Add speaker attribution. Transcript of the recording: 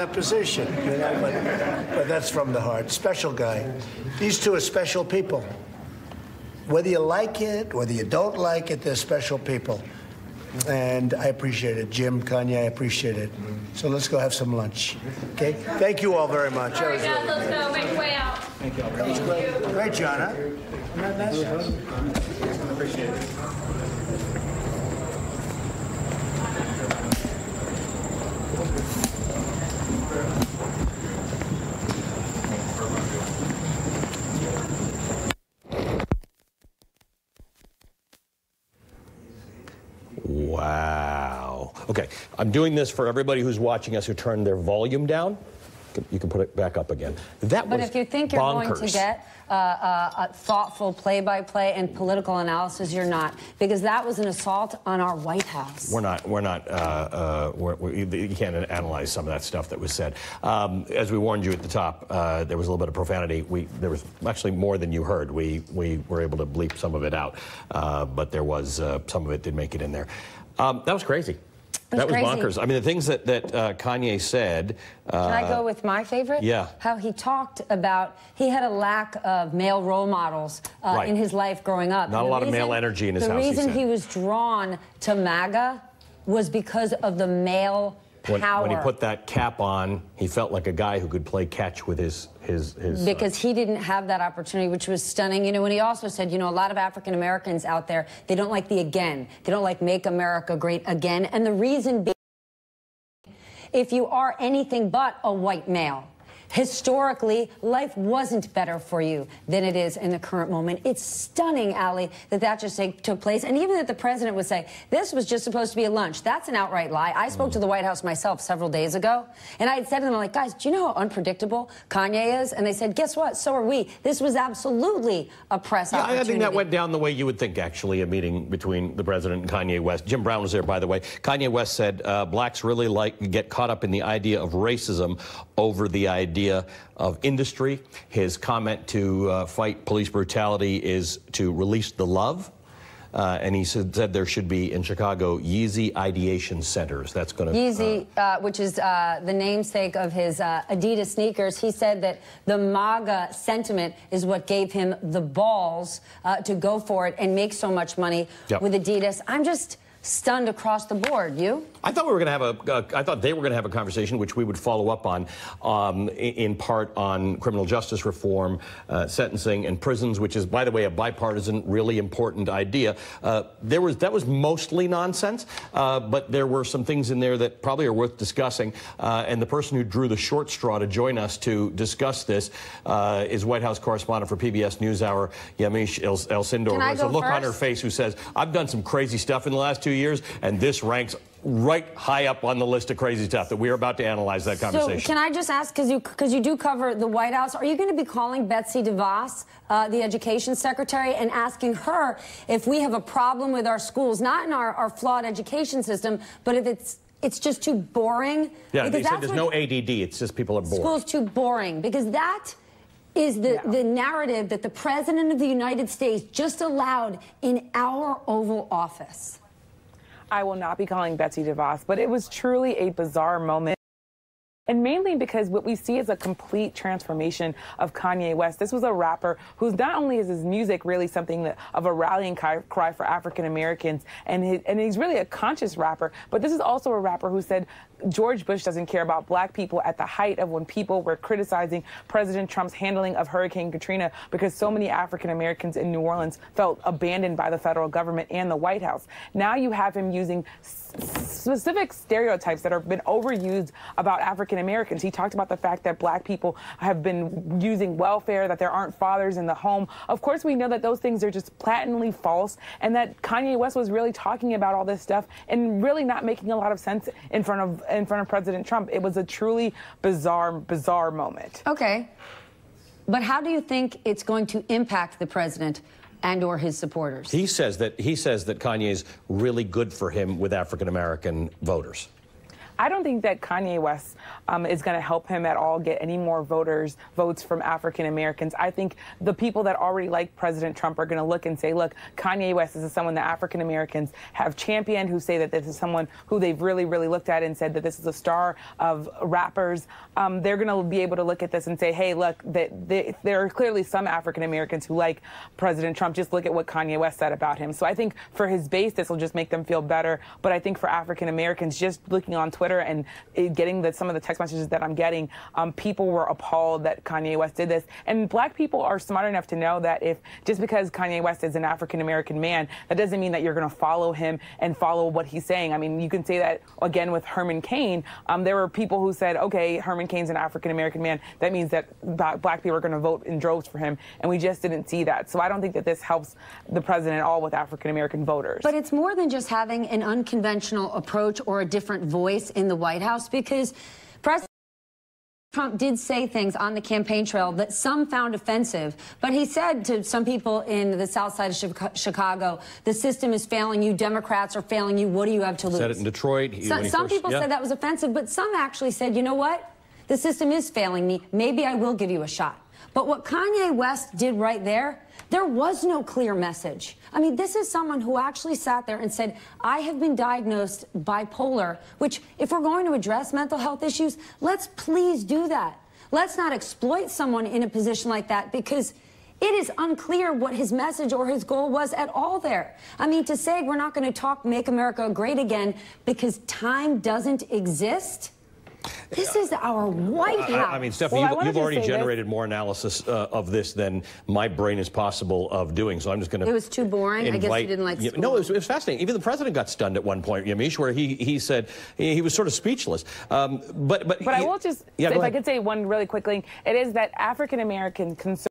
Speaker 1: that position, you know, but that's from the heart. Special guy. These two are special people. Whether you like it, whether you don't like it, they're special people. And I appreciate it. Jim, Kanye, I appreciate it. So let's go have some lunch. Okay? Thank you all very much.
Speaker 2: All right, guys, let's go. Make your way out.
Speaker 1: Thank you all. That was great. Great, John, huh? Isn't that nice? I appreciate it.
Speaker 3: Wow. Okay, I'm doing this for everybody who's watching us who turned their volume down. You can put it back up again. That was
Speaker 4: But if you think you're
Speaker 3: bonkers.
Speaker 4: going to get a thoughtful play-by-play and political analysis, you're not, because that was an assault on our White House.
Speaker 3: You can't analyze some of that stuff that was said. As we warned you at the top, there was a little bit of profanity. There was actually more than you heard. We were able to bleep some of it out, but there was some of it did make it in there. That was crazy. That was bonkers. I mean, the things that Kanye said.
Speaker 4: Can I go with my favorite?
Speaker 3: Yeah.
Speaker 4: How he talked about he had a lack of male role models in his life growing up.
Speaker 3: Not a lot of male energy in his house.
Speaker 4: The reason he was drawn to MAGA was because of the male power.
Speaker 3: When he put that cap on, he felt like a guy who could play catch with his
Speaker 4: because he didn't have that opportunity, which was stunning. You know, when he also said, you know, a lot of African Americans out there, they don't like the again. They don't like make America great again. And the reason being, if you are anything but a white male, historically, life wasn't better for you than it is in the current moment. It's stunning, Ali, that just took place. And even that the president would say, this was just supposed to be a lunch. That's an outright lie. I spoke to the White House myself several days ago, and I had said to them, I'm like, guys, do you know how unpredictable Kanye is? And they said, guess what? So are we. This was absolutely a press opportunity.
Speaker 3: I think that went down the way you would think, actually, a meeting between the president and Kanye West. Jim Brown was there, by the way. Kanye West said blacks really get caught up in the idea of racism over the idea of industry. His comment to fight police brutality is to release the love. And he said there should be, in Chicago, Yeezy ideation centers. That's going to...
Speaker 4: Yeezy, which is the namesake of his Adidas sneakers. He said that the MAGA sentiment is what gave him the balls to go for it and make so much money with Adidas. I'm just stunned across the board. You?
Speaker 3: I thought we were going to have I thought they were going to have a conversation, which we would follow up on, in part on criminal justice reform, sentencing, and prisons, which is, by the way, a bipartisan, really important idea. That was mostly nonsense, but there were some things in there that probably are worth discussing. And the person who drew the short straw to join us to discuss this is White House correspondent for PBS NewsHour, Yamiche El-Sindor. There's a look on her face who says, I've done some crazy stuff in the last 2 years, and this ranks right high up on the list of crazy stuff that we are about to analyze that conversation.
Speaker 4: So can I just ask, because you do cover the White House, are you going to be calling Betsy DeVos, the education secretary, and asking her if we have a problem with our schools, not in our flawed education system, but if it's just too boring?
Speaker 3: Yeah, they said there's no ADD, it's just people are bored.
Speaker 4: School's too boring, because that is the narrative that the President of the United States just allowed in our Oval Office.
Speaker 5: I will not be calling Betsy DeVos, but it was truly a bizarre moment. And mainly because what we see is a complete transformation of Kanye West. This was a rapper who's not only is his music really something of a rallying cry for African Americans, and he's really a conscious rapper, but this is also a rapper who said George Bush doesn't care about black people at the height of when people were criticizing President Trump's handling of Hurricane Katrina because so many African Americans in New Orleans felt abandoned by the federal government and the White House. Now you have him using specific stereotypes that have been overused about African Americans. He talked about the fact that black people have been using welfare, that there aren't fathers in the home. Of course, we know that those things are just patently false, and that Kanye West was really talking about all this stuff and really not making a lot of sense in front of President Trump. It was a truly bizarre moment.
Speaker 4: Okay. But how do you think it's going to impact the president and or his supporters?
Speaker 3: He says that Kanye is really good for him with African American voters.
Speaker 5: I don't think that Kanye West is going to help him at all get any more votes from African Americans. I think the people that already like President Trump are going to look and say, look, Kanye West is someone that African Americans have championed, who say that this is someone who they've really, really looked at and said that this is a star of rappers. They're going to be able to look at this and say, hey, look, there are clearly some African Americans who like President Trump. Just look at what Kanye West said about him. So I think for his base, this will just make them feel better. But I think for African Americans, just looking on Twitter and getting some of the text messages that I'm getting, people were appalled that Kanye West did this. And black people are smart enough to know that if just because Kanye West is an African American man, that doesn't mean that you're going to follow him and follow what he's saying. I mean, you can say that again with Herman Cain. There were people who said, okay, Herman Cain's an African American man. That means that black people are going to vote in droves for him. And we just didn't see that. So I don't think that this helps the president at all with African American voters.
Speaker 4: But it's more than just having an unconventional approach or a different voice in the White House, because President Trump did say things on the campaign trail that some found offensive, but he said to some people in the south side of Chicago, the system is failing you, Democrats are failing you, what do you have to lose?
Speaker 3: Said it in Detroit.
Speaker 4: Some people said that was offensive, but some actually said, you know what? The system is failing me. Maybe I will give you a shot. But what Kanye West did right there was no clear message. I mean, this is someone who actually sat there and said, I have been diagnosed bipolar, which if we're going to address mental health issues, let's please do that. Let's not exploit someone in a position like that, because it is unclear what his message or his goal was at all there. I mean, to say we're not going to talk Make America Great Again because time doesn't exist. This is our White House.
Speaker 3: I mean, Stephanie, you've already generated more analysis of this than my brain is possible of doing. So I'm just going to.
Speaker 4: It was too boring. I guess you didn't like school.
Speaker 3: No, it was fascinating. Even the president got stunned at one point, Yamiche, where he said he was sort of speechless. But
Speaker 5: I will just, if I could say one really quick thing, it is that African American conservatives